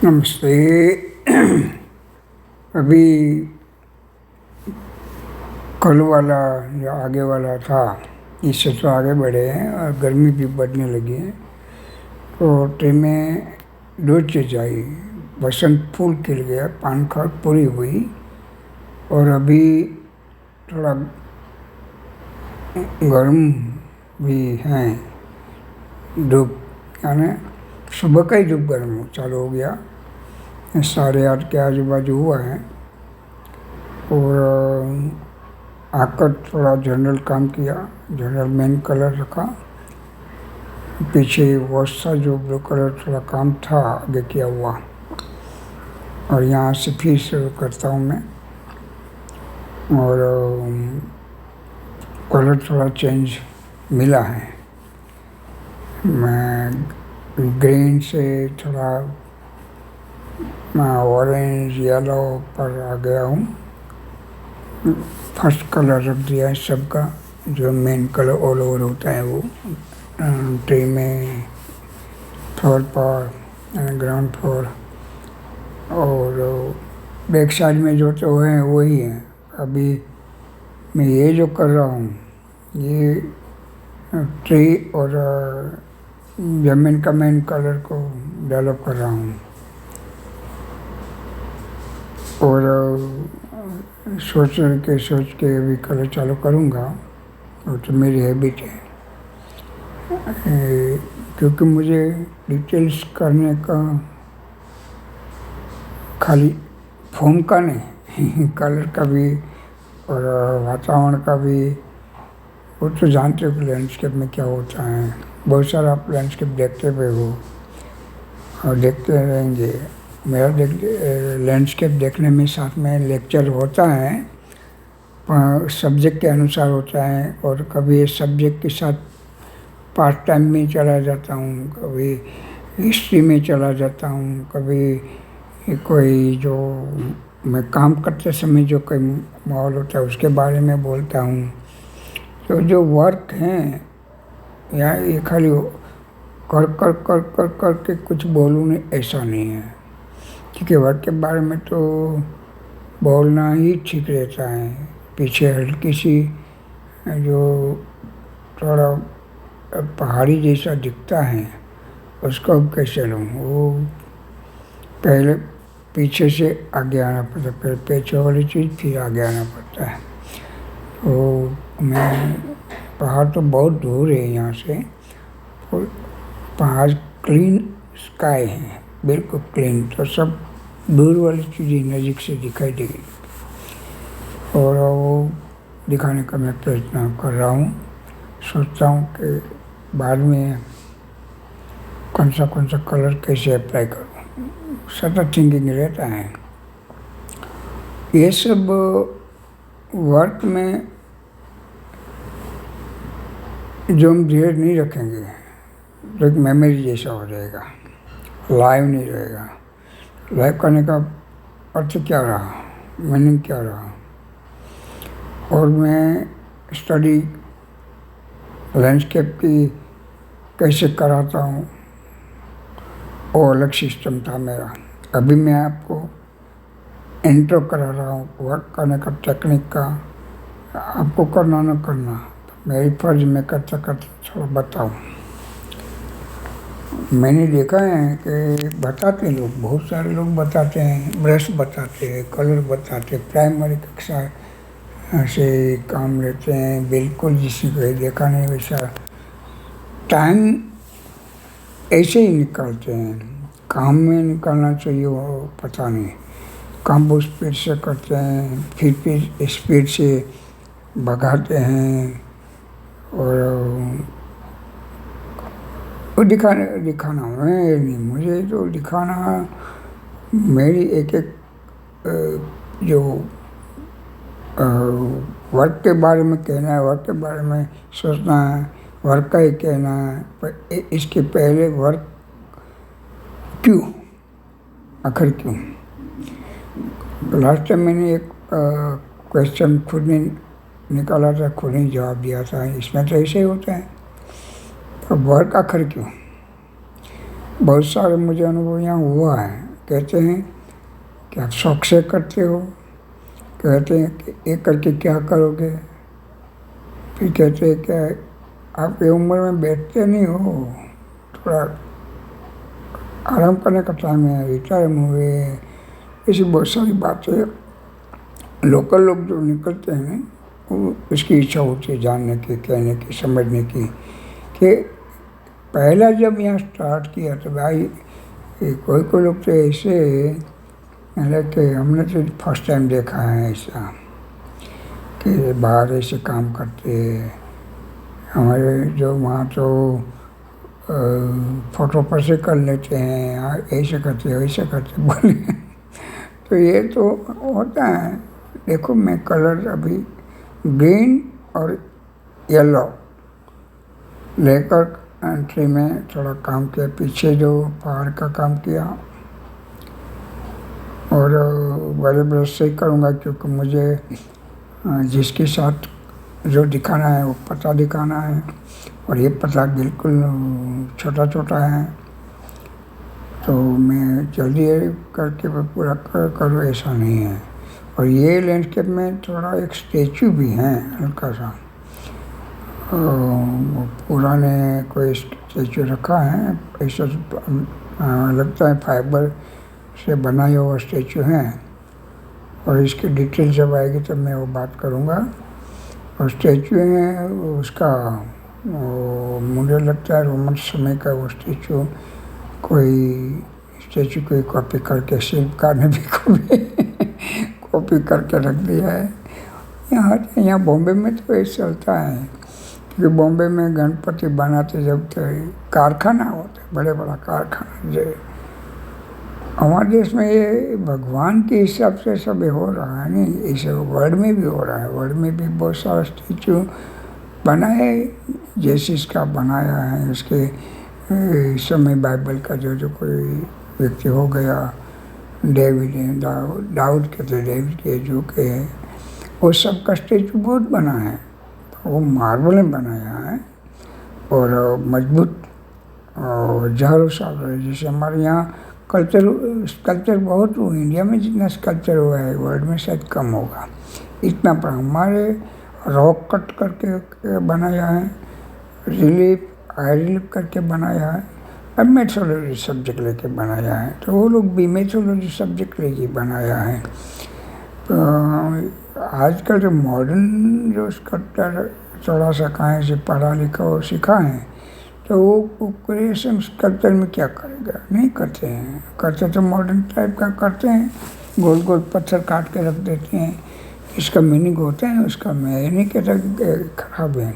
नमस्ते। अभी कल वाला जो आगे वाला था इससे तो आगे बढ़े हैं और गर्मी भी बढ़ने लगी है। तो ट्रेन में दो चीज़ आई, बसंत फूल खिल गया, पान खाट पूरी हुई और अभी थोड़ा गर्म भी हैं। धूप यानी सुबह का ही धूप गर्म चालू हो गया, 8:30 के आजू बाजू हुआ है। और आकर थोड़ा जनरल काम किया, जनरल मेन कलर रखा, पीछे वॉश था जो ब्लू कलर थोड़ा काम था आगे किया हुआ, और यहाँ से फिर शुरू करता हूँ मैं। और कलर थोड़ा चेंज मिला है, मैं ग्रीन से थोड़ा ऑरेंज येलो पर आ गया हूँ। फर्स्ट कलर रख दिया है सबका, जो मेन कलर ऑल ओवर होता है वो ट्री में, फ्लोर पर, ग्राउंड फ्लोर और बैक साइड में जो तो है वही है। अभी मैं ये जो कर रहा हूँ ये ट्री और ज़मीन का मेन कलर को डेवलप कर रहा हूँ। और सोच के अभी कलर चालू करूँगा, वो तो मेरी हैबिट है। क्योंकि मुझे डिटेल्स करने का खाली फॉर्म का नहीं कलर का भी और वातावरण का भी, वो तो जानते हो कि लैंडस्केप में क्या होता है। बहुत सारा आप लैंडस्केप देखते हुए हो और देखते रहेंगे। मेरा लैंडस्केप देखने में साथ में लेक्चर होता है, सब्जेक्ट के अनुसार होता है। और कभी सब्जेक्ट के साथ पार्ट टाइम में चला जाता हूँ, कभी हिस्ट्री में चला जाता हूँ, कभी कोई जो मैं काम करते समय जो कोई माहौल होता है उसके बारे में बोलता हूँ। तो जो वर्क हैं या ये खाली कर कर कर कर कर के कुछ बोलूँ नहीं, ऐसा नहीं है। क्योंकि वर्क के बारे में तो बोलना ही ठीक रहता है। पीछे हल्की सी जो थोड़ा पहाड़ी जैसा दिखता है उसको अब कैसे लूँ, वो पहले पीछे से आगे आना पड़ता है, पहले पीछे वाली चीज़ फिर आगे आना पड़ता है। तो मैं पहाड़ तो बहुत दूर है यहाँ से, और पहाड़ क्लीन स्काई है, बिल्कुल क्लीन, तो सब दूर वाली चीज़ें नज़दीक से दिखाई देगी। और वो दिखाने का मैं प्रयत्न कर रहा हूँ। सोचता हूँ कि बाद में कौन सा कलर कैसे अप्लाई करूँ, सतत थिंकिंग रहता है। ये सब वर्क में जो हम धीरे नहीं रखेंगे तो एक मेमोरी जैसा हो जाएगा, लाइव नहीं रहेगा। लाइव करने का अर्थ क्या रहा, मीनिंग क्या रहा। और मैं स्टडी लैंडस्केप की कैसे कराता हूँ, वो अलग सिस्टम था मेरा। अभी मैं आपको इंट्रो करा रहा हूँ वर्क करने का, टेक्निक का। आपको करना ना करना, मेरी फर्ज में करते करते थोड़ा बताऊँ। मैंने देखा है कि बताते लोग, बहुत सारे लोग बताते हैं, ब्रश बताते हैं, कलर बताते हैं, प्राइमरी कक्षा से काम लेते हैं, बिल्कुल जिसे कोई देखा नहीं वैसा टाइम ऐसे ही निकालते हैं। काम में निकालना चाहिए वो पता नहीं, काम बहुत स्पीड से करते हैं, फिर स्पीड से भगाते हैं। और वो दिखाना मैं नहीं, मुझे तो दिखाना मेरी एक जो वर्क के बारे में कहना है, वर्क के बारे में सोचना है, वर्क का ही कहना है। पर इसके पहले वर्क क्यों, आखिर क्यों। लास्ट टाइम मैंने एक क्वेश्चन खुद ने निकाला था, खुद ही जवाब दिया था। इसमें तो ऐसे ही होता है। तो वर्क आखिर क्यों, बहुत सारे मुझे अनुभव यहाँ हुआ है कहते हैं कि आप शौक से करते हो, कहते हैं कि ये करके क्या करोगे, फिर कहते हैं कि आप ये उम्र में बैठते नहीं हो, थोड़ा आराम करने का टाइम है, रिटायर हुए, ऐसी बहुत सारी बातें लोकल लोग जो निकलते हैं वो इसकी इच्छा होती है जानने की, कहने की, समझने की कि पहला जब यहाँ स्टार्ट किया तो भाई कोई कोई लोग तो ऐसे मतलब कि हमने तो फर्स्ट टाइम देखा है ऐसा कि बाहर ऐसे काम करते। हमारे जो वहाँ तो फोटो पर से कर लेते हैं, ऐसे करते वैसे करते बोले तो ये तो होता है। देखो मैं कलर अभी ग्रीन और येलो लेकर एंट्री में थोड़ा काम किया, पीछे जो पहाड़ का काम किया और बड़े ब्रश से ही करूँगा क्योंकि मुझे जिसके साथ जो दिखाना है वो पता दिखाना है और ये पता बिल्कुल छोटा छोटा है तो मैं जल्दी करके पूरा करूँ ऐसा नहीं है। और ये लैंडस्केप में थोड़ा एक स्टैचू भी है हल्का सा, पुराने कोई स्टैचू रखा है ऐसा लगता है फाइबर से बनाया हुआ स्टैचू है और इसकी डिटेल जब आएगी तब मैं वो बात करूँगा। और स्टैचू है उसका मुझे लगता है रोमन समय का वो स्टैचू कोई कॉपी करके शिल्पकार ने भी कॉपी करके रख दिया है। यहाँ बॉम्बे में तो ऐसे चलता है क्योंकि बॉम्बे में गणपति बनाते जब तो कारखाना होता है, बड़े बड़ा कारखाना। जो हमारे देश में ये भगवान के हिसाब से सब हो रहा है, नहीं इसे वर्ल्ड में भी हो रहा है। वर्ल्ड में भी बहुत सारा स्टैचू बना है, जेसिस का बनाया है, उसके समय बाइबल का जो कोई व्यक्ति हो गया, दाऊद के थे, डेविड के जो के वो सब का स्टैचू बहुत बना है। वो मार्बल में बनाया है और मजबूत हज़ारों साल रहे। जैसे हमारे यहाँ स्कल्पचर बहुत हुआ, इंडिया में जितना स्कल्पचर हुआ है वर्ल्ड में शायद कम होगा इतना। पर हमारे रॉक कट करके बनाया है, हाई रिलीफ करके बनाया है और मेथोलॉजी सब्जेक्ट लेके बनाया है। तो वो लोग भी मेथोलॉजी सब्जेक्ट लेके बनाया है। तो आजकल जो मॉडर्न जो स्कल्पचर थोड़ा सा कहाँ से पढ़ा लिखा और सीखा है तो वो क्रिएशन स्कल्पचर में क्या करेगा, नहीं करते हैं। करते तो मॉडर्न टाइप का करते हैं, गोल गोल पत्थर काट के रख देते हैं। इसका मीनिंग होता है उसका, मैं ये नहीं कहता कि खराब है,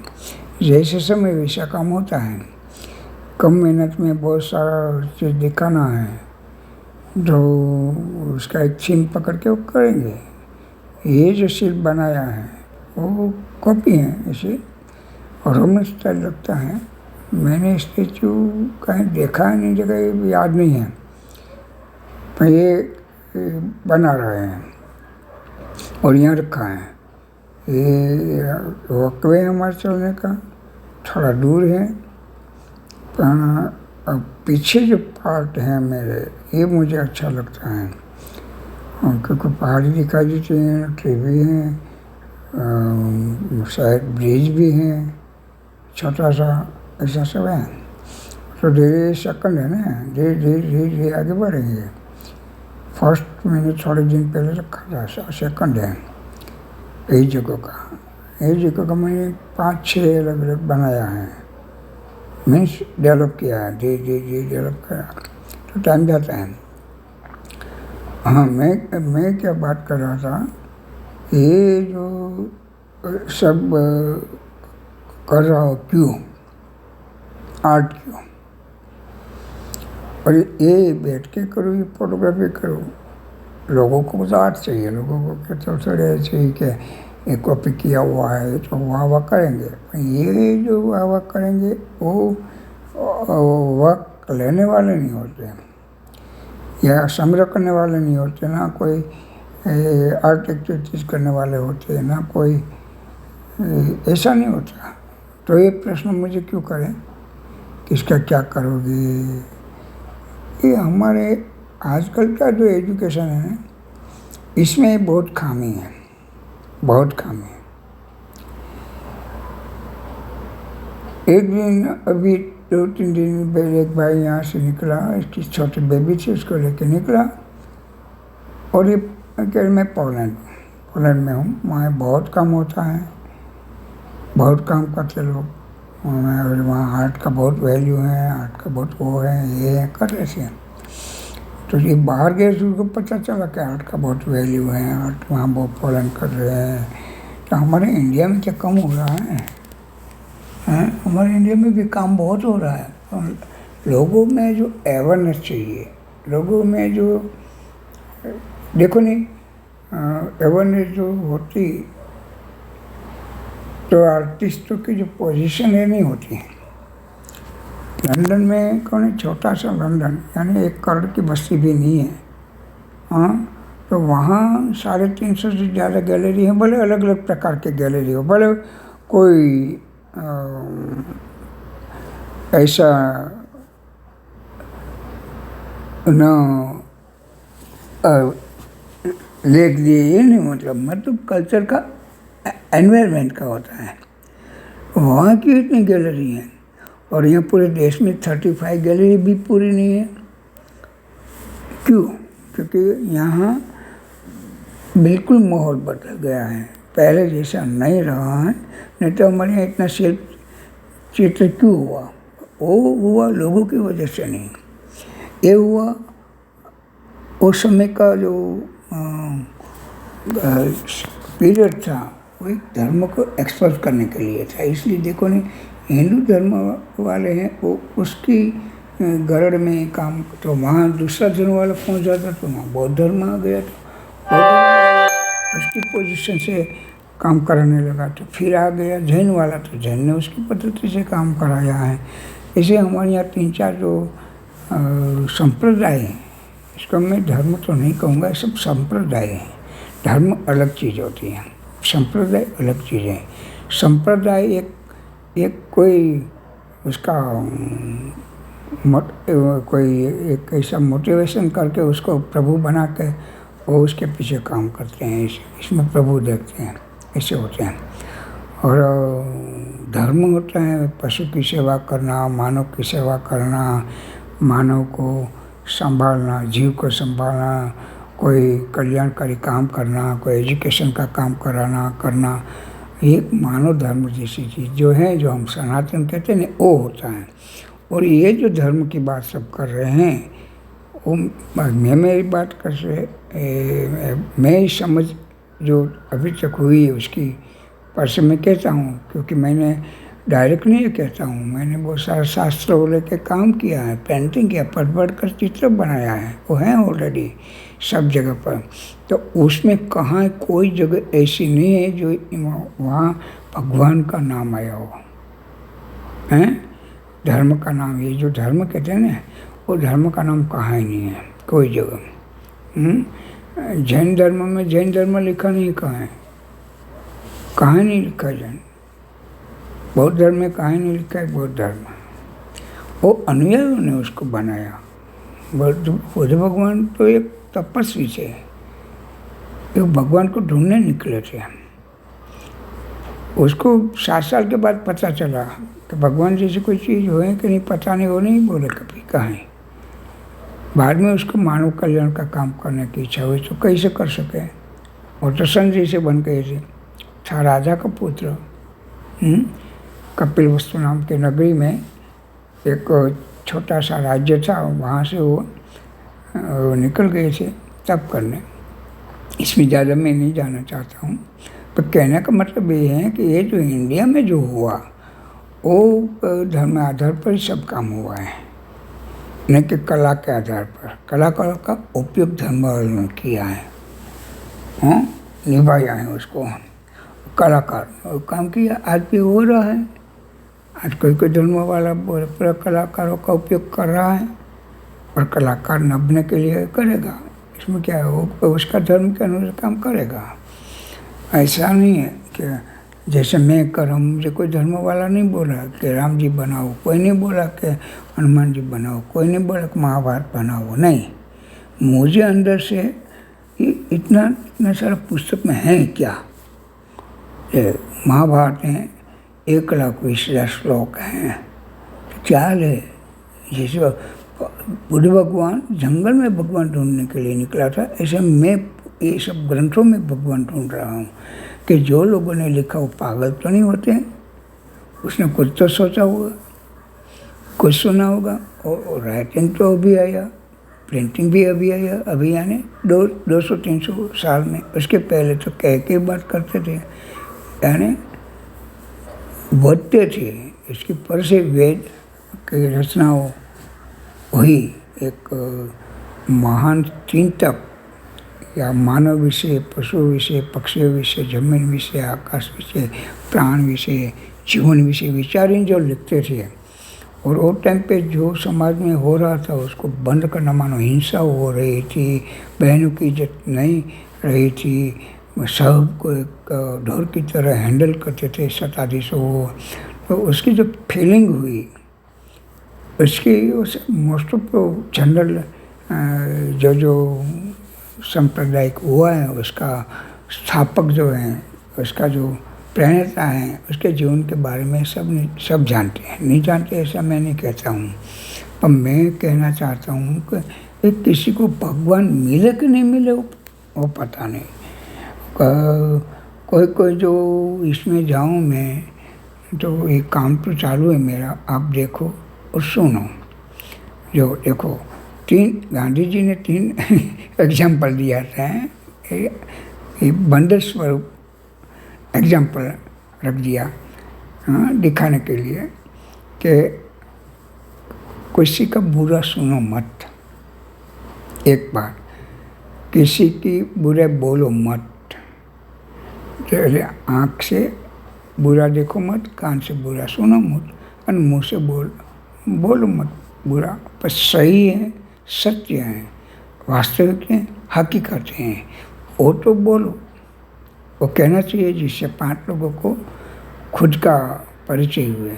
जैसे समय वैसा काम होता है। कम मेहनत में बहुत सारा चीज़ दिखाना है जो उसका एक थीम पकड़ के वो करेंगे। ये जो शिल्प बनाया है वो कॉपी है इसे और रोमन स्टाइल लगता है। मैंने स्टैचू कहीं देखा है, नहीं जगह याद नहीं है, पर ये बना रहे हैं और यहाँ रखा है। ये वॉकवे है हमारे चलने का, थोड़ा दूर है पर पीछे जो पार्ट है मेरे ये मुझे अच्छा लगता है क्योंकि पहाड़ी दिखाई देती हैं, ट्री भी हैं, शायद ब्रिज भी हैं छोटा सा, ऐसा सब है। तो धीरे सेकंड है ना, धीरे आगे बढ़ेंगे। फर्स्ट मैंने थोड़े दिन पहले रखा था, सेकंड है यही जगह का मैंने 5-6 अलग अलग बनाया है, मीन्स डेवलप किया है, धीरे डेवलप किया तो टाइम जाता है। हाँ मैं क्या बात कर रहा था, ये जो सब कर रहा हो क्यों, आर्ट क्यों, और ये बैठ के करो, ये फोटोग्राफी करो। लोगों को तो आर्ट चाहिए, लोगों को क्या तो थोड़े चाहिए कि ये कॉपी किया हुआ है तो वाह करेंगे। ये जो वाह करेंगे वो वक्त लेने वाले नहीं होते या संग्रह करने वाले नहीं होते, ना कोई आर्ट एक्टिविटीज़ करने वाले होते, ना कोई ऐसा नहीं होता। तो ये प्रश्न मुझे क्यों करें किसका क्या करोगे, ये हमारे आजकल का जो एजुकेशन है इसमें बहुत खामी है, बहुत खामी है। एक दिन अभी 2-3 दिन पहले एक भाई यहाँ से निकला, इसकी छोटी बेबी थी, उसको लेके निकला और ये कह मैं पोलैंड में हूँ, वहाँ बहुत काम होता है, बहुत काम करते लोग और वहाँ आर्ट का बहुत वैल्यू है, आर्ट का बहुत वो है, ये है, कर रहे थे। तो ये बाहर गए तो उनको पता चला कि आर्ट का बहुत वैल्यू है, आर्ट वहाँ बहुत पोलैंड कर रहे हैं। तो हमारे इंडिया में क्या कम हो रहा है? हमारे इंडिया में भी काम बहुत हो रहा है। और लोगों में जो अवेयरनेस चाहिए, लोगों में जो देखो नहीं अवेयरनेस जो होती तो आर्टिस्टों की जो पोजीशन है नहीं होती। लंदन में कौन है, छोटा सा लंदन, यानी 1 करोड़ की बस्ती भी नहीं है। हाँ, तो वहाँ 350 से ज़्यादा गैलरी हैं, भले अलग अलग प्रकार के गैलरी हो, भले कोई ऐसा न लेख दिए, ये नहीं मतलब कल्चर का एनवायरनमेंट का होता है। वहाँ की इतनी गैलरी हैं और यहाँ पूरे देश में 35 गैलरी भी पूरी नहीं है। क्यों? क्योंकि यहाँ बिल्कुल माहौल बदल गया है, पहले जैसा नहीं रहा है। नहीं तो हमारे यहाँ इतना शिल्प चित्र क्यों हुआ? वो हुआ लोगों की वजह से नहीं, ये हुआ उस समय का जो पीरियड था, वो एक धर्म को एक्सपोज करने के लिए था। इसलिए देखो नहीं, हिंदू धर्म वाले हैं वो उसकी गरड़ में काम, तो वहाँ दूसरा धर्म वाला पहुँच जाता तो वहाँ बौद्ध धर्म आ गया, तो उसकी पोजीशन से काम कराने लगा। तो फिर आ गया जैन वाला, तो जैन ने उसकी पद्धति से काम कराया है। इसे हमारे यहाँ 3-4 जो संप्रदाय हैं, इसको मैं धर्म तो नहीं कहूँगा, सब संप्रदाय हैं। धर्म अलग चीज़ होती है, संप्रदाय अलग चीज़ है। संप्रदाय एक कोई उसका कोई एक ऐसा मोटिवेशन करके उसको प्रभु बना के वो उसके पीछे काम करते हैं, इसमें प्रभु देखते हैं, ऐसे होते हैं। और धर्म होता है पशु की सेवा करना, मानव की सेवा करना, मानव को संभालना, जीव को संभालना, कोई कल्याणकारी काम करना, कोई एजुकेशन का काम करना, ये मानव धर्म जैसी चीज़ जो है, जो हम सनातन कहते हैं, वो होता है। और ये जो धर्म की बात सब कर रहे हैं, वो मैं मेरी बात कर रहे, मैं समझ जो अभी तक हुई है उसकी पर से मैं कहता हूँ, क्योंकि मैंने डायरेक्ट नहीं कहता हूँ, मैंने बहुत सारा शास्त्रों लेके काम किया है, पेंटिंग किया, पढ़ कर चित्र बनाया है, वो है ऑलरेडी सब जगह पर। तो उसमें कहाँ कोई जगह ऐसी नहीं है जो वहाँ भगवान का नाम आया हो, हैं धर्म का नाम, ये जो धर्म कहते हैं ना, वो धर्म का नाम कहाँ ही नहीं है कोई जगह। जैन धर्म में जैन धर्म लिखा नहीं कहाँ नहीं लिखा जैन। बौद्ध धर्म में कहाँ नहीं लिखा है बौद्ध धर्म, वो अनुयायियों ने उसको बनाया। बुद्ध भगवान तो एक तपस्वी थे, एक भगवान को ढूंढने निकले थे। उसको 7 साल के बाद पता चला कि भगवान जैसी कोई चीज़ हो कि नहीं, पता नहीं, वो नहीं बोले कभी कहाँ। बाद में उसको मानव कल्याण का काम करने की इच्छा हुई, तो कैसे कर सके, वो तो सन जैसे बन गए थे। था राजा का पुत्र, कपिल वस्तु नाम के नगरी में एक छोटा सा राज्य था, वहाँ से वो निकल गए थे तप करने। इसमें ज़्यादा मैं नहीं जाना चाहता हूँ, पर कहने का मतलब ये है कि ये जो इंडिया में जो हुआ वो धर्म आधार पर ही सब काम हुआ है, न कि कला के आधार पर। कलाकार का उपयोग धर्म वालों ने किया है, निभाया है उसको, कलाकार और काम किया। आज भी हो रहा है, आज कोई धर्म वाला पूरा कलाकारों का उपयोग कर रहा है, और कलाकार नभने के लिए करेगा, इसमें क्या है, वो उसका धर्म के अनुसार काम करेगा। ऐसा नहीं है कि जैसे मैं कर रहा हूँ, मुझे कोई धर्म वाला नहीं बोला कि राम जी बनाओ, कोई नहीं बोला कि हनुमान जी बनाओ, कोई नहीं बोला कि महाभारत बनाओ, नहीं। मुझे अंदर से ये इतना सारा पुस्तक में है क्या। महाभारत में 1,20,000 श्लोक हैं, तो क्या है। जैसे बुद्ध भगवान जंगल में भगवान ढूंढने के लिए निकला था, ऐसे मैं ये सब ग्रंथों में भगवान ढूंढ रहा हूँ कि जो लोगों ने लिखा वो पागल तो नहीं होते, उसने कुछ तो सोचा होगा, कुछ सुना होगा। और राइटिंग तो अभी आया, प्रिंटिंग भी अभी आया, अभी यानी 200-300 साल में। उसके पहले तो कह के बात करते थे, यानी बोलते थे। इसके पर से वेद की रचनाओं वही एक महान चिंतक या मानव विषय, पशु विषय, पक्षी विषय, जमीन विषय, आकाश विषय, प्राण विषय, जीवन विषय विचार जो लिखते थे। और वो टाइम पे जो समाज में हो रहा था उसको बंद करना, मानो हिंसा हो रही थी, बहनों की इज्जत नहीं रही थी, सबको एक ढोर की तरह हैंडल करते थे सत्ताधीशों को। तो उसकी जो फीलिंग हुई, उसकी मोस्ट ऑफ जनरल जो सांप्रदायिक हुआ है, उसका स्थापक जो है, उसका जो प्रणेता है, उसके जीवन के बारे में सब जानते हैं। नहीं जानते ऐसा मैं नहीं कहता हूँ, पर मैं कहना चाहता हूँ कि किसी को भगवान मिले कि नहीं मिले वो पता नहीं। कोई जो इसमें जाऊँ मैं, तो ये काम तो चालू है मेरा, आप देखो और सुनो। जो देखो, गांधी जी ने 3 एग्जाम्पल दिया था, ये बंदर स्वरूप एग्जाम्पल रख दिया दिखाने के लिए कि किसी का बुरा सुनो मत, एक बार किसी की बुरे बोलो मत। जैसे आँख से बुरा देखो मत, कान से बुरा सुनो मत, और मुँह से बोलो मत बुरा। पर सही है, सत्य है, वास्तविक है, हकीकत है, वो तो बोलो। वो कहना चाहिए जिससे 5 लोगों को खुद का परिचय हुए,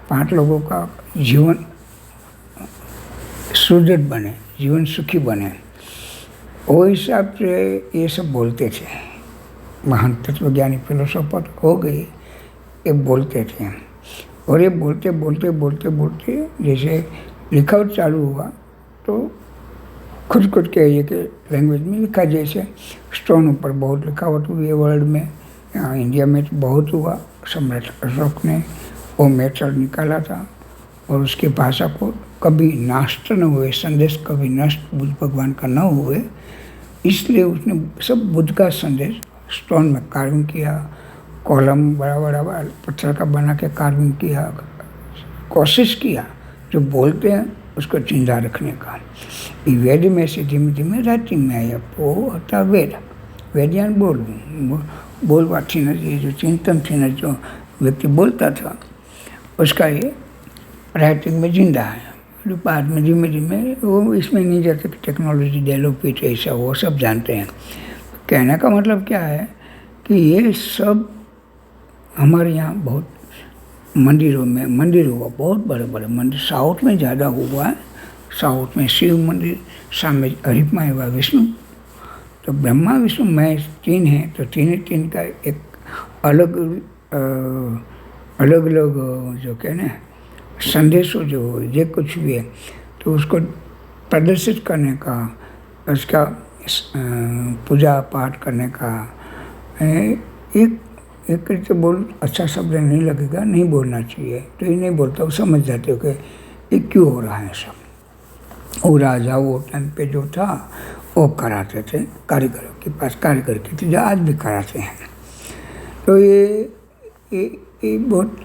5 लोगों का जीवन सुदृढ़ बने, जीवन सुखी बने। वो हिसाब से ये सब बोलते थे। महान तत्वज्ञानी फिलोसोफर हो गए, ये बोलते थे। और ये बोलते जैसे लिखावट चालू हुआ तो खुद के ये के लैंग्वेज में लिखा। जैसे स्टोन ऊपर बहुत लिखावट हुई है वर्ल्ड में, यहाँ इंडिया में तो बहुत हुआ। सम्राट अशोक ने वो मेथड निकाला था और उसकी भाषा को कभी नष्ट न हुए, संदेश कभी नष्ट बुद्ध भगवान का न हुए, इसलिए उसने सब बुद्ध का संदेश स्टोन में कार्विंग किया, कॉलम बड़ा पत्थर का बना के कार्विंग किया, कोशिश किया जो बोलते हैं उसको जिंदा रखने का। वेद में से धीमे धीमे राइटिंग में आया, वो होता वेदियान बोलवा थी न, ये जो चिंतन थी न, जो व्यक्ति बोलता था उसका ये राइटिंग में जिंदा है। बाद में धीमे धीमे वो इसमें नहीं जाते कि टेक्नोलॉजी डेवलप हुई, ऐसा वो सब जानते हैं। कहने का मतलब क्या है कि ये सब हमारे यहाँ बहुत मंदिर हुआ, बहुत बड़े बड़े मंदिर। साउथ में ज़्यादा हुआ है, साउथ में शिव मंदिर, सामने हरिपमा हुआ विष्णु। तो ब्रह्मा विष्णु मैं 3 हैं, तो 3 का एक अलग अलग जो कहने संदेश जो ये कुछ भी है, तो उसको प्रदर्शित करने का, उसका पूजा पाठ करने का एक करके बोल अच्छा शब्द नहीं लगेगा, नहीं बोलना चाहिए, तो ये नहीं बोलता। वो समझ जाते हो कि ये क्यों हो रहा है सब। वो राजा वो टाइम पे जो था वो कराते थे, कारीगरों के पास कारीगर की थी, जो आज भी कराते हैं। तो ये बहुत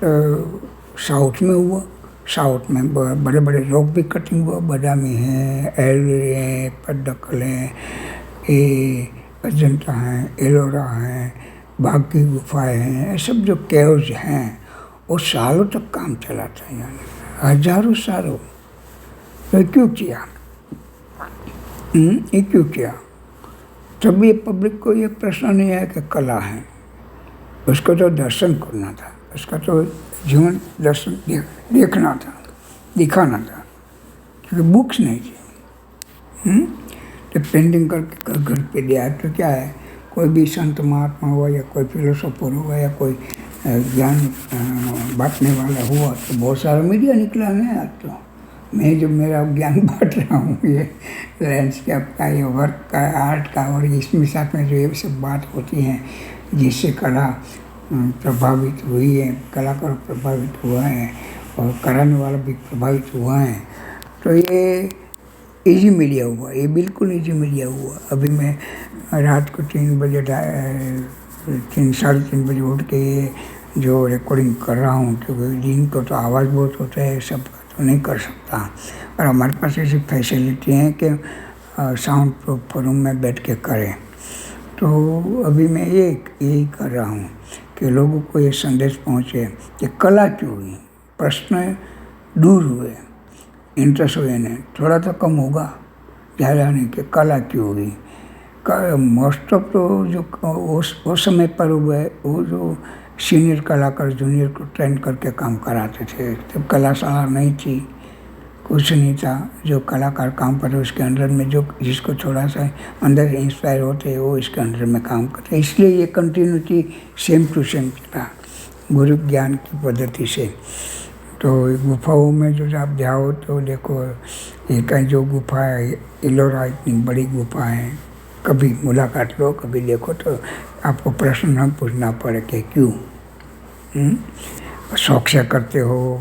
साउथ में हुआ। साउथ में बड़े बड़े रॉक भी कटिंग हुआ, बादामी है, एलरी है, पद्दकल है, ये अजंता हैं, एलोरा हैं, बाघ की गुफाएँ हैं, ये सब जो केव्स हैं वो सालों तक काम चला था, यानी हजारों सालों। तो क्यों किया? ये क्यों किया? तब ये पब्लिक को ये प्रश्न नहीं आया कि कला है, उसको तो दर्शन करना था, उसका तो जीवन दर्शन देखना था, दिखाना था, क्योंकि बुक्स नहीं थी। तो पेंटिंग करके घर पे दिया। तो क्या है, कोई भी संत महात्मा हुआ या कोई फिलोसोफर हुआ या कोई ज्ञान बांटने वाला हुआ तो बहुत सारा मीडिया निकला है आज। तो मैं जो मेरा ज्ञान बांट रहा हूँ ये लैंडस्केप का, ये वर्क का, आर्ट का, और इसमें साथ में जो ये सब बात होती हैं जिससे कला प्रभावित हुई है, कलाकार प्रभावित हुआ है और कराने वाला भी प्रभावित हुआ है। तो ये इजी मीडिया हुआ, ये बिल्कुल इजी मीडिया हुआ। अभी मैं रात को 3 बजे 3-3:30 बजे उठ के ये जो रिकॉर्डिंग कर रहा हूँ, क्योंकि दिन को तो आवाज़ बहुत होता है, सब तो नहीं कर सकता। और हमारे पास ऐसी फैसिलिटी है कि साउंड प्रूफ रूम में बैठ के करें। तो अभी मैं यही कर रहा हूँ कि लोगों को ये संदेश पहुँचे कि कला क्यों हुई, प्रश्न दूर हुए, इंटरेस्ट हुए नहीं, थोड़ा तो कम होगा, ज़्यादा नहीं, कि कला क्यों हुई। मोस्ट ऑफ तो जो उस समय पर हुए वो जो सीनियर कलाकार जूनियर को ट्रेन करके काम कराते थे, तब कलाशाला नहीं थी, कुछ नहीं था। जो कलाकार काम करते उसके अंडर में जो जिसको थोड़ा सा अंदर से इंस्पायर होते हैं वो इसके अंडर में काम करते, इसलिए ये कंटिन्यूटी सेम टू सेम चला गुरु ज्ञान की पद्धति से। तो गुफाओं में जो आप जाओ तो देखो, एक जो गुफा है इलोरा, इतनी बड़ी गुफा है, कभी मुलाकात लो, कभी देखो तो आपको प्रश्न न पूछना पड़े कि क्यों, शौक से करते हो,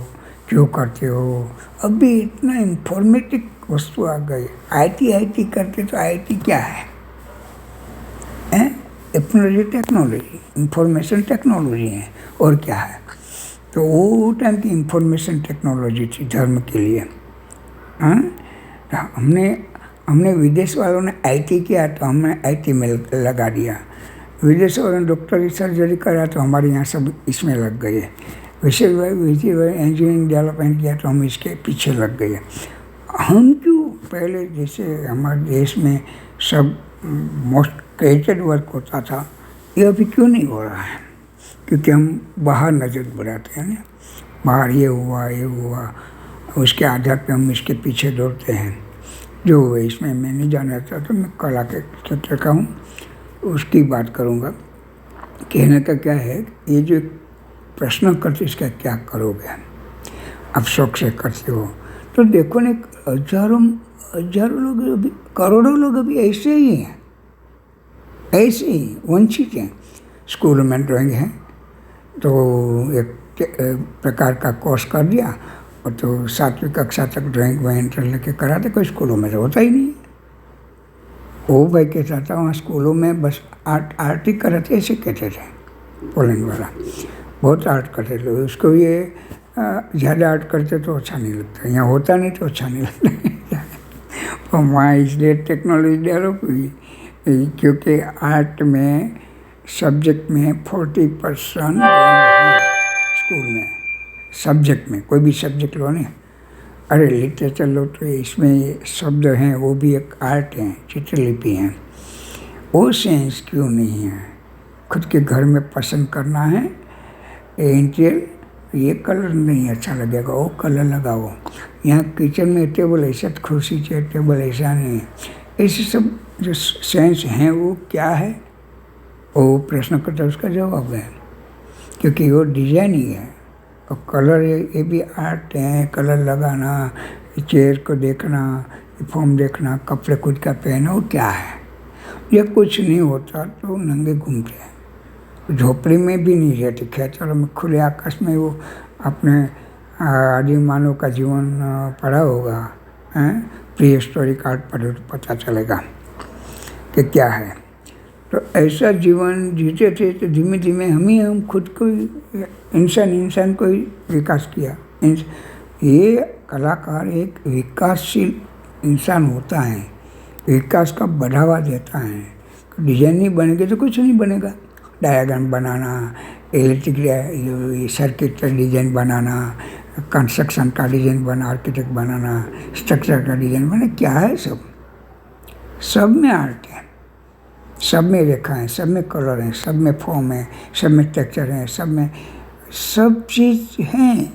क्यों करते हो। अभी इतना इंफॉर्मेटिव वस्तु आ गई, आईटी करते तो आईटी क्या है, टेक्नोलॉजी, इंफॉर्मेशन टेक्नोलॉजी है, और क्या है। तो वो टाइम की इंफॉर्मेशन टेक्नोलॉजी थी धर्म के लिए। हमने विदेश वालों ने आईटी किया तो हमने आईटी में लगा दिया, विदेश वालों ने डॉक्टरी सर्जरी करा तो हमारे यहाँ सब इसमें लग गए, इंजीनियरिंग डेवलपमेंट किया तो हम इसके पीछे लग गए। हम क्यों पहले जैसे हमारे देश में सब मोस्ट क्रिएटेड वर्क होता था, ये अभी क्यों नहीं हो रहा है? क्योंकि हम बाहर नज़र बढ़ाते हैं ना, बाहर ये हुआ, उसके आधार पे हम इसके पीछे दौड़ते हैं। जो इसमें मैं नहीं जाना चाहता, तो मैं कला के क्षेत्र का हूँ, उसकी बात करूँगा। कहने का क्या है, ये जो प्रश्न करते इसका क्या करोगे, आप शौक से करते हो तो देखो ना, हजारों लोग अभी, करोड़ों लोग अभी ऐसे ही हैं, ऐसे ही वंचित हैं। स्कूल में ड्राइंग है तो एक प्रकार का कोर्स कर दिया, और तो 7वीं कक्षा तक ड्राइंग वहीं इंटर लेके कराते, कोई स्कूलों में तो होता ही नहीं। वो भाई कहता था वहाँ स्कूलों में बस आर्ट ही कराते, ऐसे कहते थे। पोलैंड वाला बहुत आर्ट करते थे, उसको ये ज़्यादा आर्ट करते तो अच्छा नहीं लगता, यहाँ होता नहीं तो अच्छा नहीं लगता। तो वहाँ इसलिए टेक्नोलॉजी डेवलप हुई, क्योंकि आर्ट में सब्जेक्ट में 40% स्कूल में, सब्जेक्ट में कोई भी सब्जेक्ट लो ना, अरे लिटरेचर लो तो इसमें शब्द हैं वो भी एक आर्ट है, चित्रलिपि है। वो सेंस क्यों नहीं है? खुद के घर में पसंद करना है, इंटीरियर ये कलर नहीं अच्छा लगेगा, वो कलर लगाओ। यहाँ किचन में टेबल ऐसा, कुर्सी चेयर टेबल ऐसा नहीं है, ऐसे सब जो सेंस हैं वो क्या है, वो प्रश्न करता उसका जवाब है, क्योंकि वो डिजाइन ही है। और कलर ये भी आर्ट है, कलर लगाना, चेयर को देखना, फॉर्म देखना, कपड़े खुद का पहना, वो क्या है? ये कुछ नहीं होता तो नंगे घूमते हैं, झोपड़ी में भी नहीं रहते, खेतरों में, खुले आकाश में। वो अपने आदिम मानव का जीवन पढ़ा होगा, प्री हिस्टोरिक आर्ट पढ़े तो पता चलेगा कि क्या है। तो ऐसा जीवन जीते थे तो धीमे धीमे हम खुद को इंसान को ही विकास किया। ये कलाकार एक विकासशील इंसान होता है, विकास का बढ़ावा देता है। डिजाइन नहीं बनेगा तो कुछ नहीं बनेगा। डायग्राम बनाना, इलेक्ट्रिक सर्किट का डिज़ाइन बनाना, कंस्ट्रक्शन का डिज़ाइन बना, आर्किटेक्ट बनाना, स्ट्रक्चर का डिज़ाइन बना, क्या है? सब में आर्ट है, सब में रेखा है, सब में कलर है, सब में फॉर्म है, सब में टेक्सचर है, सब में सब चीज़ हैं।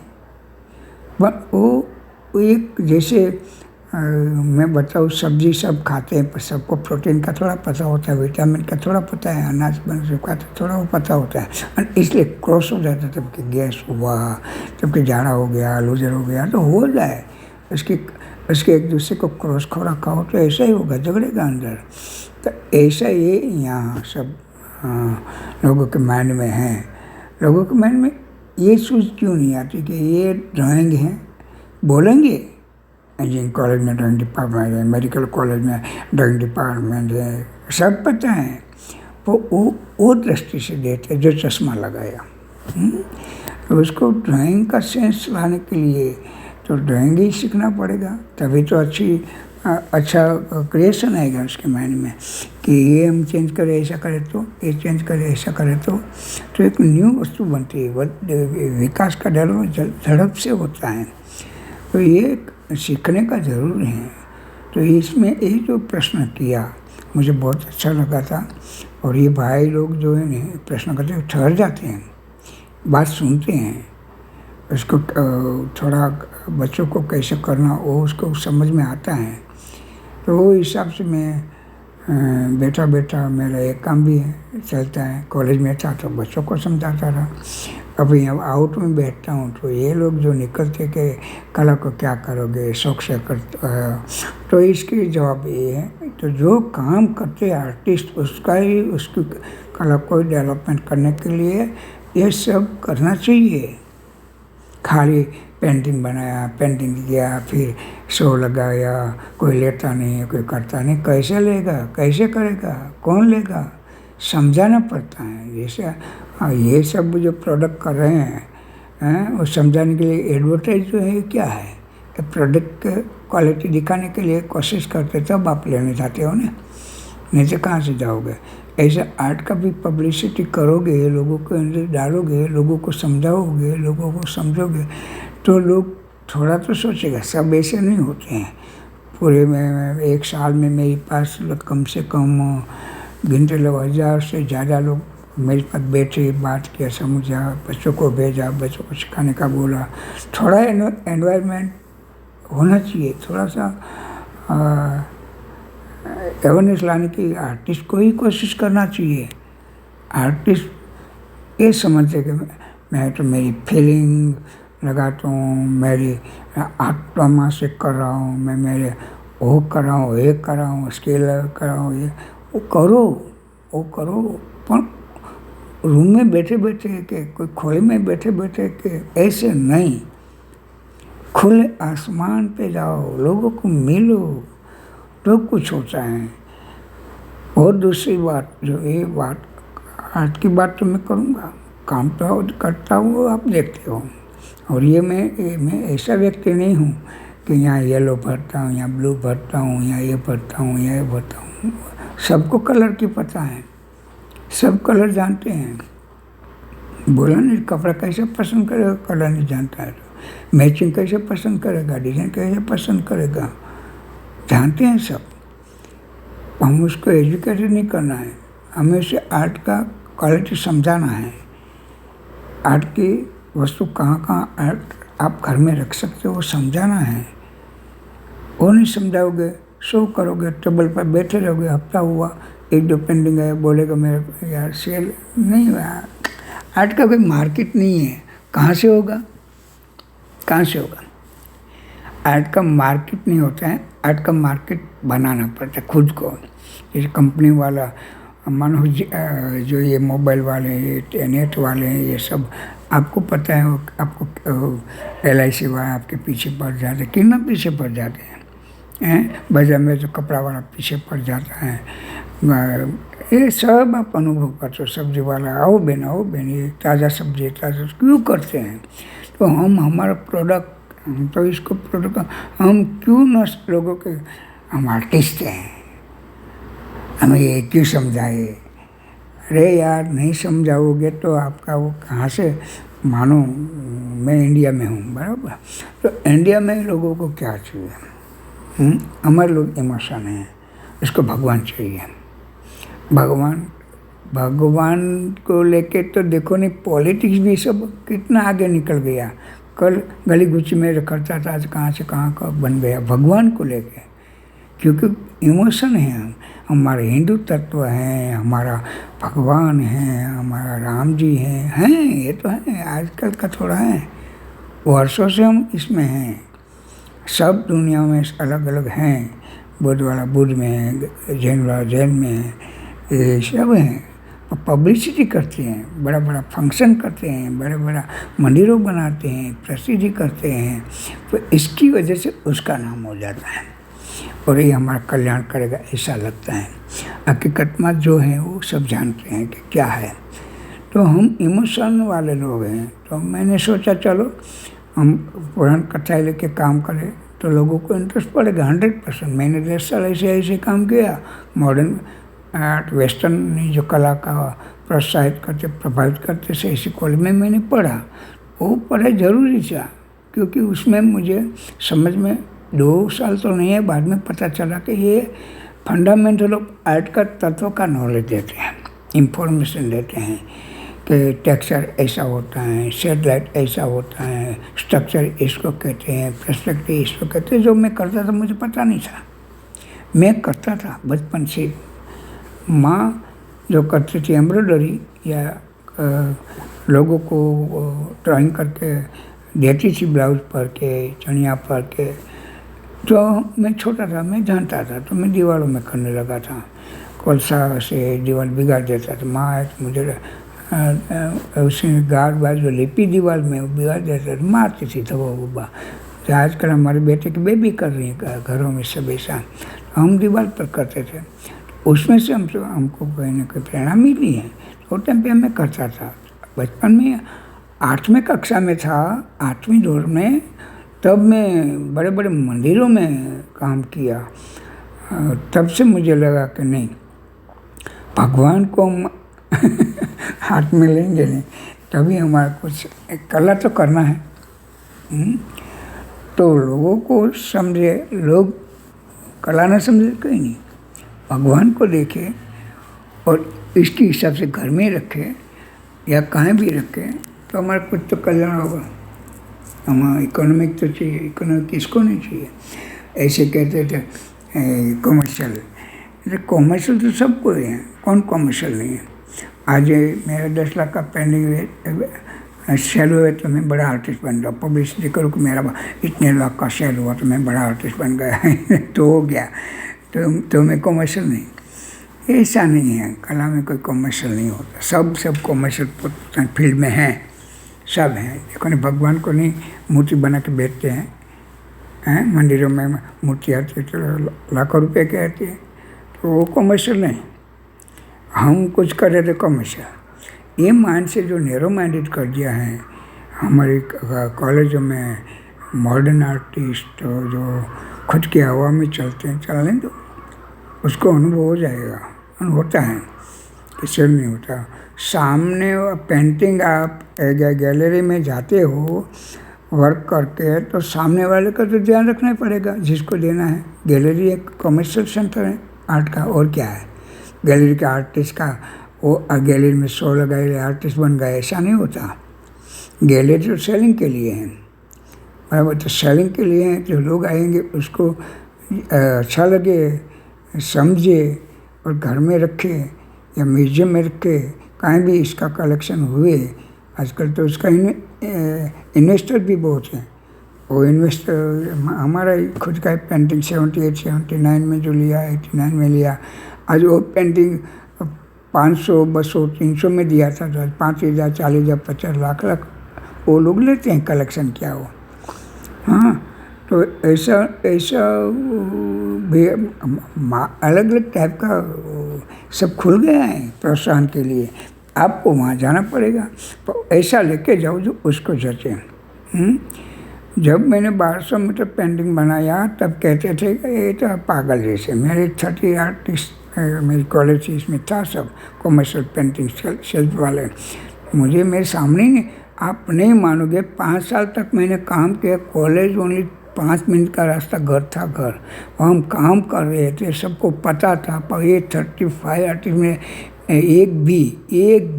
वो एक जैसे मैं बताऊँ, सब्जी सब खाते हैं पर सबको प्रोटीन का थोड़ा पता होता है, विटामिन का थोड़ा पता है, अनाज बन का थोड़ा वो पता होता है, और इसलिए क्रॉस हो जाता है। तब कि गैस हुआ, तब कि झाड़ा हो गया, लूजर हो गया, तो हो जाए। उसके एक दूसरे को क्रॉस खोराक खाओ तो ऐसा ही होगा, झगड़ेगा अंदर। तो ऐसा ये यहाँ सब लोगों के माइंड में है। लोगों के माइंड में ये सोच क्यों नहीं आती कि ये ड्राइंग है, बोलेंगे इंजीनियरिंग कॉलेज में ड्राइंग डिपार्टमेंट है, मेडिकल कॉलेज में ड्राइंग डिपार्टमेंट है, सब पता है। वो दृष्टि से देते जो चश्मा लगाया। तो उसको ड्राइंग का सेंस लाने के लिए तो ड्राइंग ही सीखना पड़ेगा, तभी तो अच्छा क्रिएशन आएगा उसके माइंड में कि ये हम चेंज करें ऐसा करें तो, ये चेंज करें ऐसा करें तो एक न्यू वस्तु बनती है। विकास का डेवलपमेंट झड़प से होता है। तो ये सीखने का ज़रूर है। तो इसमें ये जो प्रश्न किया मुझे बहुत अच्छा लगा था। और ये भाई लोग जो है ना प्रश्न करते हैं, ठहर जाते हैं, बात सुनते हैं, उसको थोड़ा बच्चों को कैसे करना वो उसको समझ में आता है। तो वो हिसाब से मैं बैठा मेरा एक काम भी है चलता है। कॉलेज में था तो बच्चों को समझाता रहा। अभी अब आउट में बैठता हूँ तो ये लोग जो निकलते कि कला को क्या करोगे, शौक से तो इसके जवाब ये है, तो जो काम करते आर्टिस्ट उसकी कला को डेवलपमेंट करने के लिए ये सब करना चाहिए। खाली पेंटिंग बनाया, पेंटिंग किया, फिर शो लगाया, कोई लेता नहीं है, कोई करता नहीं, कैसे लेगा, कैसे करेगा, कौन लेगा, समझाना पड़ता है। जैसे ये सब जो प्रोडक्ट कर रहे हैं वो समझाने के लिए एडवर्टाइज जो है क्या है, प्रोडक्ट क्वालिटी दिखाने के लिए कोशिश करते तब आप लेने जाते हो ना, नहीं तो कहाँ से जाओगे। ऐसा आर्ट का भी पब्लिसिटी करोगे, लोगों के अंदर डालोगे, लोगों को समझाओगे, लोगों को समझोगे तो लोग थोड़ा तो सोचेगा। सब ऐसे नहीं होते हैं। पूरे में एक साल में मेरे पास कम से कम गिनते लोग 1000 से ज़्यादा लोग मेरे पास बैठे, बात किया, समझा, बच्चों को भेजा, बच्चों को सिखाने का बोला। थोड़ा एनवायरनमेंट होना चाहिए, थोड़ा सा अवेयरनेस लाने की आर्टिस्ट को ही कोशिश करना चाहिए। आर्टिस्ट ये समझते कि मैं तो मेरी फीलिंग लगाता हूँ, मेरी आत्मा से कर रहा हूँ, मैं मेरे वो कर रहा हूँ, ये कर रहा हूँ, स्केल कर रहा हूँ, ये वो करो। पर रूम में बैठे के कोई खोले में बैठे के ऐसे नहीं, खुले आसमान पे जाओ, लोगों को मिलो, लोग कुछ होता है। और दूसरी बात जो ये बात आर्ट की बात तो मैं करूँगा, काम तो करता हूँ, आप देखते हो। और ये मैं ऐसा व्यक्ति नहीं हूँ कि यहाँ येलो भरता हूँ, यहाँ ब्लू भरता हूँ, यहाँ ये भरता हूँ, यहाँ ये भरता हूँ। सबको कलर की पता है, सब कलर जानते हैं। बोला नहीं, कपड़ा कैसे पसंद करेगा, कलर नहीं जानता है तो मैचिंग कैसे पसंद करेगा, डिज़ाइन कैसे पसंद करेगा, जानते हैं सब। हम उसको एजुकेटेड नहीं करना है, हमें उसे आर्ट का क्वालिटी समझाना है। आर्ट की वस्तु कहाँ आर्ट आप घर में रख सकते हो वो समझाना है। वो नहीं समझाओगे, शो करोगे, टेबल पर बैठे रहोगे, हफ्ता हुआ 1-2 पेंटिंग है, बोलेगा मेरे यार सेल नहीं हुआ। आर्ट का कोई मार्केट नहीं है, कहाँ से होगा। आर्ट का मार्केट नहीं होता है, आर्ट का मार्केट बनाना पड़ता है खुद को। जैसे कंपनी वाला मानो जो ये मोबाइल वाले, ये नेट वाले हैं, ये सब आपको पता है, आपको LIC वाला आपके पीछे पड़ जाते हैं, कितना पीछे पड़ जाते हैं। बाजार में तो कपड़ा वाला पीछे पड़ जाता है। ये सब आप अनुभव करते हो। सब्जी वाला आओ बहन ये ताज़ा सब्जी क्यों करते हैं। तो हम हमारा प्रोडक्ट, तो इसको प्रोडक्ट हम क्यों न लोगों के, हम आर्टिस्ट हैं, हमें ये क्यों समझाए। अरे यार नहीं समझाओगे तो आपका वो कहाँ से, मानो मैं इंडिया में हूँ बराबर, तो इंडिया में लोगों को क्या चाहिए, हमारे लोग इमोशन हैं, इसको भगवान चाहिए। भगवान को लेके तो देखो नहीं, पॉलिटिक्स भी सब कितना आगे निकल गया। कल गली गुच्ची में करता था, आज कहाँ से कहाँ का बन गया भगवान को लेके। क्योंकि इमोशन है, हमारे हिंदू तत्व हैं, हमारा भगवान है, हमारा राम जी हैं, ये तो है, आजकल का थोड़ा है, वर्षों से हम इसमें हैं। सब दुनिया में अलग अलग हैं, बुद्ध वाला बुद्ध में है, जैन वाला जैन में है, ये सब हैं। पब्लिसिटी करते हैं, बड़ा बड़ा फंक्शन करते हैं, बड़ा बड़ा मंदिरों बनाते हैं, प्रसिद्धि करते हैं, तो इसकी वजह से उसका नाम हो जाता है और ये हमारा कल्याण करेगा ऐसा लगता है। हकीकत में जो है वो सब जानते हैं कि क्या है। तो हम इमोशन वाले लोग हैं, तो मैंने सोचा चलो हम पुराण कथाएँ लेके काम करें तो लोगों को इंटरेस्ट पड़ेगा 100%। मैंने 10 साल ऐसे काम किया, मॉडर्न आर्ट वेस्टर्न जो कला का प्रोत्साहित करते प्रभावित करते से ऐसी कॉलेज में मैंने पढ़ा। वो पढ़ाई ज़रूरी था क्योंकि उसमें मुझे समझ में 2 साल तो नहीं है, बाद में पता चला कि ये फंडामेंटल ऑफ आर्ट का तत्व का नॉलेज देते हैं, इंफॉर्मेशन देते हैं कि टेक्सचर ऐसा होता है, शेड लाइट ऐसा होता है, स्ट्रक्चर इसको कहते हैं, पर्सपेक्टिव इसको कहते हैं। जो मैं करता था मुझे पता नहीं था, मैं करता था बचपन से। माँ जो करती थी एम्ब्रॉयडरी या लोगों को ड्राइंग करके देती थी, ब्लाउज पर के, चनिया पर के, तो मैं छोटा था, मैं जानता था, तो मैं दीवारों में करने लगा था। कोलसा से दीवार बिगाड़ देता था, माँ आए तो मुझे उसने गार बार जो लिपी दीवार में वो बिगाड़ देता था, मारती थी तो वो आजकल हमारे बेटे की बेबी कर रही है घरों में सब ऐसा, हम दीवार पर करते थे। उसमें से हमको कहीं ना कहीं प्रेरणा मिली है। तो टाइम पे मैं करता था, बचपन में 8वीं कक्षा में था, 8वीं दौर में, तब मैं बड़े बड़े मंदिरों में काम किया। तब से मुझे लगा कि नहीं, भगवान को हम हाथ में लेंगे नहीं तभी हमारा कुछ कला तो करना है। तो लोगों को समझे, लोग कला ना समझे कहीं नहीं, भगवान को देखे और इसके हिसाब से घर में रखे या कहीं भी रखे तो हमारा कुछ तो कल्याण होगा। हमारा इकोनॉमिक तो चाहिए, इकोनॉमिक किसको नहीं चाहिए। ऐसे कहते थे कमर्शियल, कॉमर्शियल तो सबको है, कौन कॉमर्शियल नहीं है। आज मेरा 10 लाख का पेंडिंग सेल हुए तो मैं बड़ा आर्टिस्ट बन गया, पब्लिसिटी करूँ कि मेरा इतने लाख का सेल हुआ तो मैं बड़ा आर्टिस्ट बन गया तो हो गया, तो मैं कॉमर्शियल नहीं। ऐसा नहीं है, कला में कोई कॉमर्शियल नहीं होता, सब कॉमर्शियल फील्ड में हैं, सब हैं। देखो नहीं, भगवान को नहीं मूर्ति बना के बेचते हैं, मंदिरों में मूर्ति आती है तो लाखों रुपए की आती है, तो वो कॉमर्शियल नहीं। हम कुछ कर रहे थे कॉमर्शियल। ये माइंड से जो नैरो माइंडेड कर दिया है हमारे कॉलेजों में, मॉडर्न आर्टिस्ट जो खुद की हवा में चलते हैं, चलने दो, उसको अनुभव हो जाएगा। अनुभव होता है, किसी नहीं होता। सामने पेंटिंग आप गैलरी में जाते हो वर्क करके, तो सामने वाले का तो ध्यान रखना ही पड़ेगा जिसको देना है। गैलरी एक कमर्शियल सेंटर है आर्ट का, और क्या है। गैलरी का आर्टिस्ट का वो गैलरी में शो लगाए आर्टिस्ट बन गए, ऐसा नहीं होता। गैलरी तो सेलिंग के लिए है, बराबर, तो सेलिंग के लिए हैं। जो लोग आएंगे उसको अच्छा लगे, समझे और घर में रखे या म्यूजियम में रखे, कहीं भी इसका कलेक्शन हुए। आजकल तो उसका इन्वेस्टर भी बहुत हैं। वो इन्वेस्टर हमारा खुद का पेंटिंग 78-79 में जो लिया, 89 में लिया, आज वो पेंटिंग 500, 200, 300 में दिया था, तो आज 5,000, 40,000, 50 लाख वो लोग लेते हैं कलेक्शन क्या हो। हाँ, तो ऐसा भी अलग अलग टाइप का सब खुल गया है प्रोत्साहन के लिए। आपको वहाँ जाना पड़ेगा, तो ऐसा लेके जाओ जो उसको जचे। जब मैंने 1200 मीटर पेंटिंग बनाया तब कहते थे कि ये तो पागल जैसे। मेरे 30 आर्टिस्ट मेरी कॉलेज से इसमें था, सब कमर्शियल पेंटिंग सेल्फ वाले। मुझे मेरे सामने ही, आप नहीं मानोगे, 5 साल तक मैंने काम किया। कॉलेज ओनली 5 मिनट का रास्ता घर था, घर हम काम कर रहे थे, सबको पता था। पर ये 35 आर्टिस्ट में एक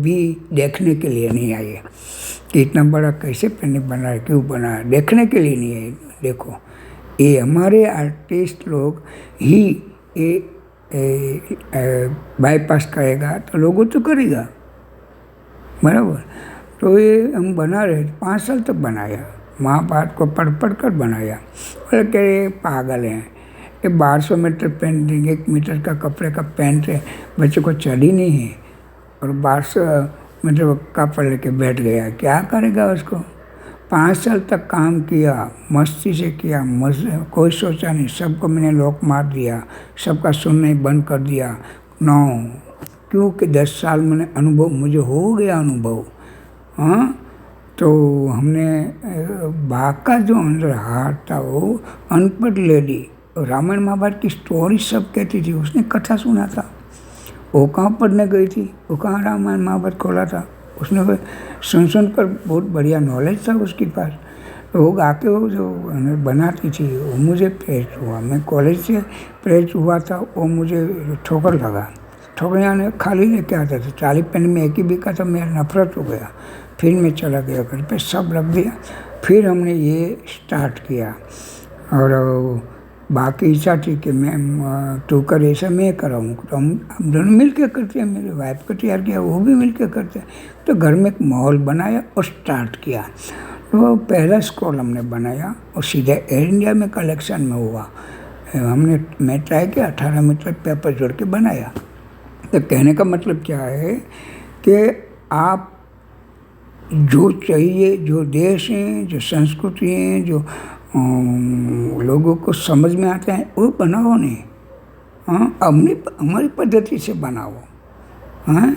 भी देखने के लिए नहीं आए। कि इतना बड़ा कैसे पेंटिंग बना है, क्यों बना है, देखने के लिए नहीं है। देखो ये हमारे आर्टिस्ट लोग ही ये बाईपास करेगा तो लोगों तो करेगा, बराबर। तो ये हम बना रहे 5 साल तक बनाया, महाभारत को पढ़ कर बनाया। बोले कि ये पागल हैं, ये 1200 मीटर पेंटिंग, 1 मीटर का कपड़े का पेंट है, बच्चे को चढ़ी नहीं है और 1200 मीटर का कपड़ा लेके बैठ गया, क्या करेगा उसको। 5 साल तक काम किया, मस्ती से किया, कोई सोचा नहीं, सबको मैंने लॉक मार दिया, सबका सुनना ही बंद कर दिया। 9 क्योंकि 10 साल मैंने अनुभव, मुझे हो गया अनुभव। हाँ, तो हमने बाघ का जो अंदर हार था वो अनपढ़ लेडी, रामायण महाभारत की स्टोरी सब कहती थी, उसने कथा सुना था। वो कहाँ पढ़ने गई थी, वो कहाँ रामायण महाभारत खोला था, उसने सुन कर बहुत बढ़िया नॉलेज था उसके पास। तो वो गा के वो जो बनाती थी वो मुझे प्रेरित हुआ। मैं कॉलेज से प्रेरित हुआ था, वो मुझे ठोकर लगा। ठोकर यानी खाली लेके आता था, 40 पेन में एक ही बिका था, मेरा नफरत हो गया। फिर मैं चला गया घर पे, सब रख दिया। फिर हमने ये स्टार्ट किया और बाकी इच्छा थी कि मैं तू कर ऐसा मैं कराऊँ, तो हम दोनों मिल के करते हैं। मेरी वाइफ को तैयार किया, वो भी मिल के करते हैं। तो घर में एक माहौल बनाया और स्टार्ट किया। तो पहला स्क्रॉल हमने बनाया और सीधा एयर इंडिया में कलेक्शन में हुआ। मैं ट्राई किया, 18 मीटर पेपर जोड़ के बनाया। तो कहने का मतलब क्या है कि आप जो चाहिए, जो देश हैं, जो संस्कृति हैं, जो लोगों को समझ में आता है वो बनाओ नहीं। हाँ, हमारी पद्धति से बनाओ। हाँ,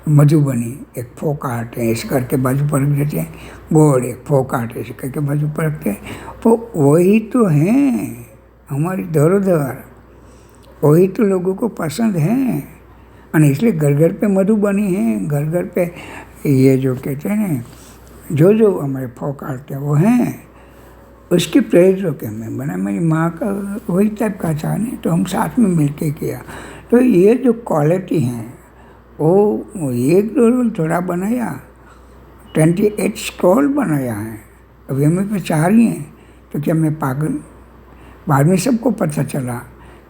मधुबनी एक फोक आर्ट है, ऐसे करके बाजू पर रख देते हैं। बोर्ड एक फोक आर्ट ऐसे करके बाजू पर रखते हैं। तो वही तो हैं हमारी धरोहर, वही तो लोगों को पसंद है। और इसलिए घर घर पे मधुबनी है, घर घर पे ये जो कहते हैं ना, जो हमारे फोक आर्ट है वो हैं। उसकी प्रेरित होकर मैं बना, मेरी माँ का वही टाइप का था नहीं, तो हम साथ में मिल के किया। तो ये जो क्वालिटी हैं वो एक दो रोल थोड़ा बनाया, 28 स्क्रॉल बनाया है। अभी हमें पे 4 ही हैं, तो क्या मैं पागल। बाद में सबको पता चला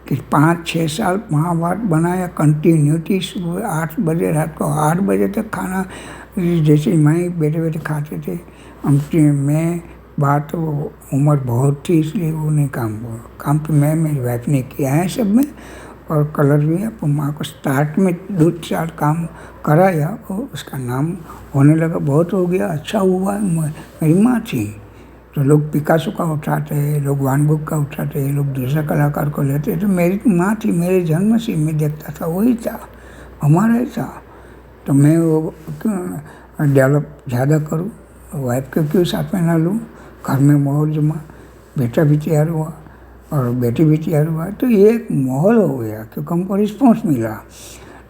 कि 5-6 साल महाभारत बनाया कंटिन्यूटी। सुबह 8 बजे, रात को 8 बजे तक खाना, जैसे मैं बैठे बैठे खाते थे हम। मैं बात तो उम्र बहुत थी इसलिए वो नहीं काम तो मैं मेरी वाइफ ने किया है सब में, और कलर भी है। माँ को स्टार्ट में 2-4 काम कराया और उसका नाम होने लगा, बहुत हो गया, अच्छा हुआ। मेरी माँ थी तो लोग पिकासो का उठाते, लोग वान बुक का उठाते, लोग दूसरा कलाकार को लेते। तो मेरी माँ थी, मेरे जन्म से मैं देखता था, वही था, हमारा ही था। तो मैं वो क्यों डेवलप ज़्यादा करूँ, वाइफ को क्यों साथ में ना लूँ। घर में माहौल जमा, बेटा भी तैयार हुआ और बेटी भी तैयार हुआ। तो ये एक माहौल हो गया क्योंकि हमको रिस्पॉन्स मिला।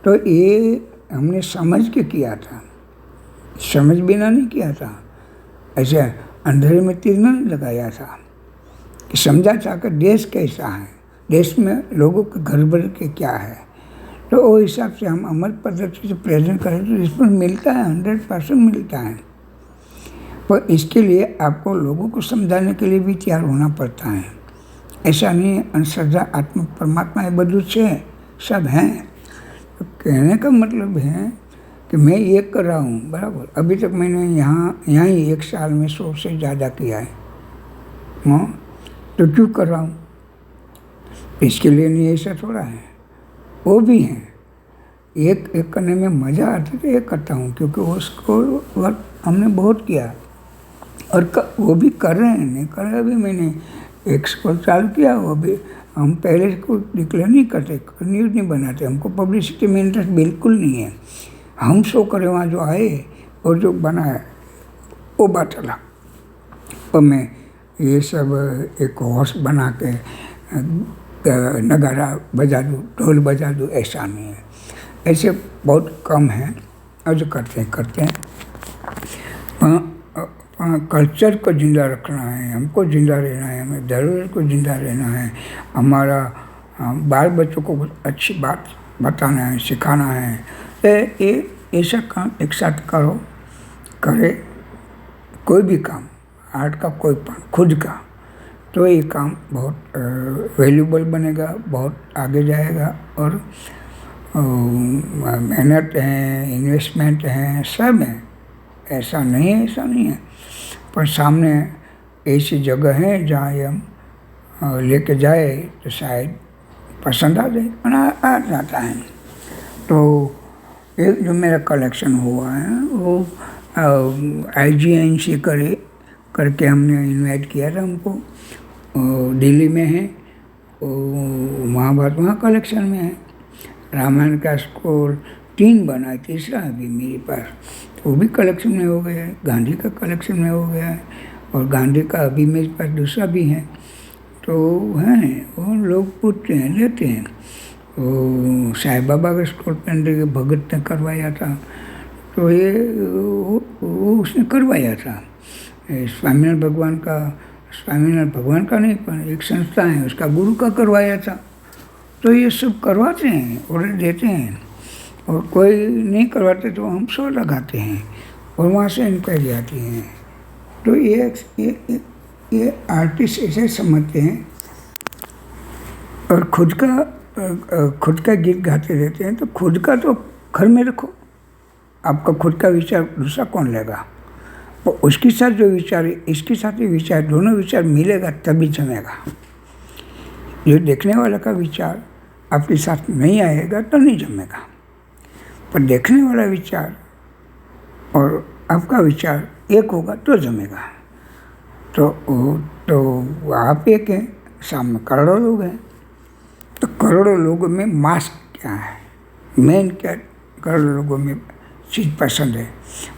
तो ये हमने समझ के किया था, समझ बिना नहीं किया था। ऐसे अंधेरे में तीर नहीं लगाया था, कि समझा था कि देश कैसा है, देश में लोगों के घर भर के क्या है। तो वो हिसाब से हम अमर पद्धति से प्रेजेंट करें तो रिस्पॉन्स मिलता है, 100% मिलता है। पर इसके लिए आपको लोगों को समझाने के लिए भी तैयार होना पड़ता है। ऐसा नहीं है अंधश्रद्धा, आत्मा परमात्मा ये બધું છે, सब हैं। तो कहने का मतलब है कि मैं ये कर रहा हूँ, बराबर। अभी तक मैंने यहाँ ही 1 साल में 100 से ज़्यादा किया है। हाँ, तो क्यों कर रहा हूँ, इसके लिए नहीं, ऐसा थोड़ा है। वो भी हैं, एक करने में मज़ा आता है तो एक करता हूँ, क्योंकि उसको वर्क हमने बहुत किया और वो भी कर रहे हैं। नहीं कर रहे, अभी मैंने एक स्कूल चालू किया, वो भी हम पहले को डिक्लेयर नहीं करते, न्यूज़ नहीं बनाते, हमको पब्लिसिटी में इंटरेस्ट बिल्कुल नहीं है। हम शो करें वहाँ जो आए और जो बना है वो बात अलग। और मैं ये सब एक हॉर्स बना के नगारा बजा दूँ, ढोल बजा दूँ, ऐसा नहीं है। ऐसे बहुत कम हैं और जो करते हैं। कल्चर को ज़िंदा रखना है, हमको ज़िंदा रहना है, हमें धरोहर को ज़िंदा रहना है। हमारा बाल बच्चों को अच्छी बात बताना है, सिखाना है। ये ऐसा काम एक साथ करे कोई भी काम, आर्ट का कोई काम खुद का, तो ये काम बहुत वैल्यूबल बनेगा, बहुत आगे जाएगा। और मेहनत है, इन्वेस्टमेंट है, सब है, ऐसा नहीं है, पर सामने ऐसी जगह है जहाँ ये हम लेके जाए तो शायद पसंद आ जाए, और आ जाता है। तो एक जो मेरा कलेक्शन हुआ है वो IGNC करके हमने इनवाइट किया था हमको, दिल्ली में है, महाभारत वहाँ कलेक्शन में है। रामायण का स्कूल 3 बना, तीसरा अभी मेरे पास, तो वो भी कलेक्शन में हो गया है। गांधी का कलेक्शन में हो गया है, और गांधी का अभी मेरे पास दूसरा भी है। तो हैं वो लोग पूछते हैं, लेते हैं। वो साईं बाबा का स्कूल पेंटिंग भगत ने करवाया था, तो ये वो उसने करवाया था। स्वामीनारायण भगवान का नहीं, पर एक संस्था है उसका गुरु का करवाया था। तो ये सब करवाते हैं, ऑर्डर देते हैं, और कोई नहीं करवाते तो हम 100 लगाते हैं, और वहाँ से इंक्वायरी आती है। तो ये आर्टिस्ट ऐसे समझते हैं, और खुद का गीत गाते रहते हैं। तो खुद का तो घर में रखो, आपका खुद का विचार दूसरा कौन लेगा? और उसके साथ जो विचार है, इसके साथ भी विचार, दोनों विचार मिलेगा तभी जमेगा। जो देखने वाला का विचार आपके साथ नहीं आएगा तो नहीं जमेगा, पर देखने वाला विचार और आपका विचार एक होगा तो जमेगा। तो आप एक हैं, सामने करोड़ों लोग हैं, तो करोड़ों लोगों में मास क्या है, मेन क्या करोड़ों लोगों में चीज़ पसंद है,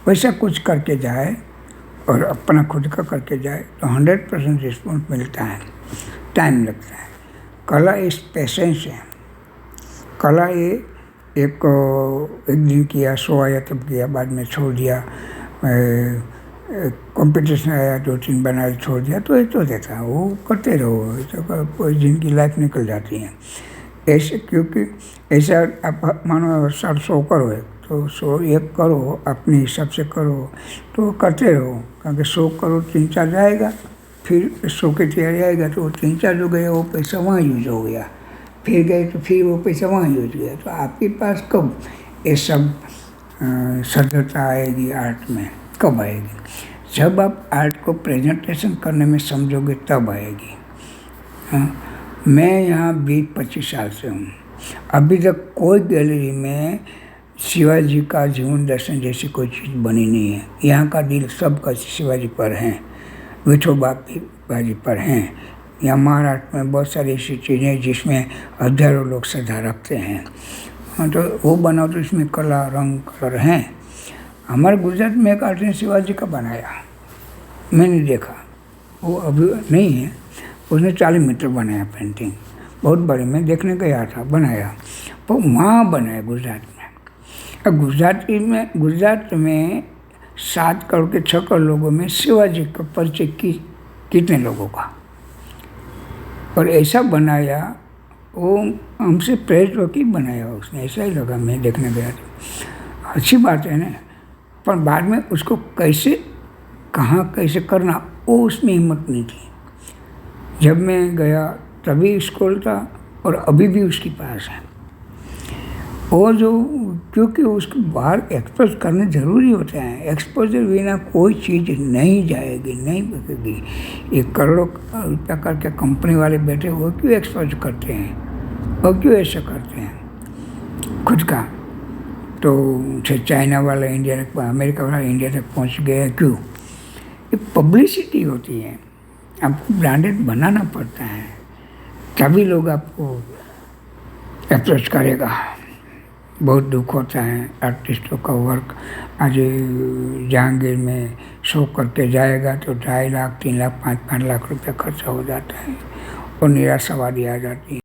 वैसा कुछ करके जाए और अपना खुद का करके जाए तो 100% रिस्पॉन्स मिलता है। टाइम लगता है। कला इस पेशेंस है। कला ये एक दिन किया, शो आया तब किया, बाद में छोड़ दिया, कंपटीशन आया 2-3 बनाए छोड़ दिया, तो ये तो देता है, वो करते रहो, तो जिनकी लाइफ निकल जाती है ऐसे। क्योंकि ऐसा आप मानो 100 करो, तो 100 एक करो, अपने हिसाब से करो, तो करते रहो। क्योंकि 100 करो 3-4 जाएगा, फिर 100 की तैयारी आएगा, तो 3-4 जो गया वो पैसा वहाँ यूज हो गया, फिर गए तो फिर वो पैसा वहाँ यूज गया। तो आपके पास कब ये सब सदस्यता आएगी आर्ट में? कब आएगी? जब आप आर्ट को प्रेजेंटेशन करने में समझोगे तब आएगी। मैं यहाँ 20-25 साल से हूँ, अभी तक कोई गैलरी में शिवाजी का जीवन दर्शन जैसी कोई चीज़ बनी नहीं है। यहाँ का दिल सबका शिवाजी पर है, विठोबाजी पर हैं। यहाँ महाराष्ट्र में बहुत सारी ऐसी चीज़ें जिसमें हजारों लोग श्रद्धा रखते हैं, तो वो बनाओ तो इसमें कला, रंग, कलर हैं। हमारे गुजरात में एक आर्टिस्ट शिवाजी का बनाया, मैंने देखा, वो अभी नहीं है, उसने 40 मीटर बनाया पेंटिंग, बहुत बड़ी, मैं देखने गया था, बनाया, पर वहाँ बनाया गुजरात में। अब गुजरात में 7 करोड़ के 6 करोड़ लोगों में शिवाजी का परिचय कितने लोगों का? और ऐसा बनाया, वो हमसे प्रेरित होकर बनाया उसने, ऐसा ही लगा, मैं देखने गया था। अच्छी बात है ना, पर बाद में उसको कैसे करना, वो उसमें हिम्मत नहीं थी। जब मैं गया तभी स्कूल था, और अभी भी उसके पास है। और जो क्योंकि उसको बाहर एक्सपोज करने ज़रूरी होते हैं, एक्सपोजर बिना कोई चीज़ नहीं जाएगी, नहीं बिकेगी। ये करोड़ों रुपया करके कंपनी वाले बैठे वो क्यों एक्सपोज करते हैं, और क्यों ऐसा करते हैं खुद का? तो चाइना वाला इंडिया तक, अमेरिका वाला इंडिया तक पहुंच गया, क्यों? ये पब्लिसिटी होती है, आपको ब्रांडेड बनाना पड़ता है, तभी लोग आपको अप्रोच करेगा। बहुत दुख होता है आर्टिस्टों का वर्क। आज जहांगीर में शो करके जाएगा तो 2.5 लाख, 3 लाख, 5-5 लाख रुपया खर्चा हो जाता है, और निराशावादी आ जाती है।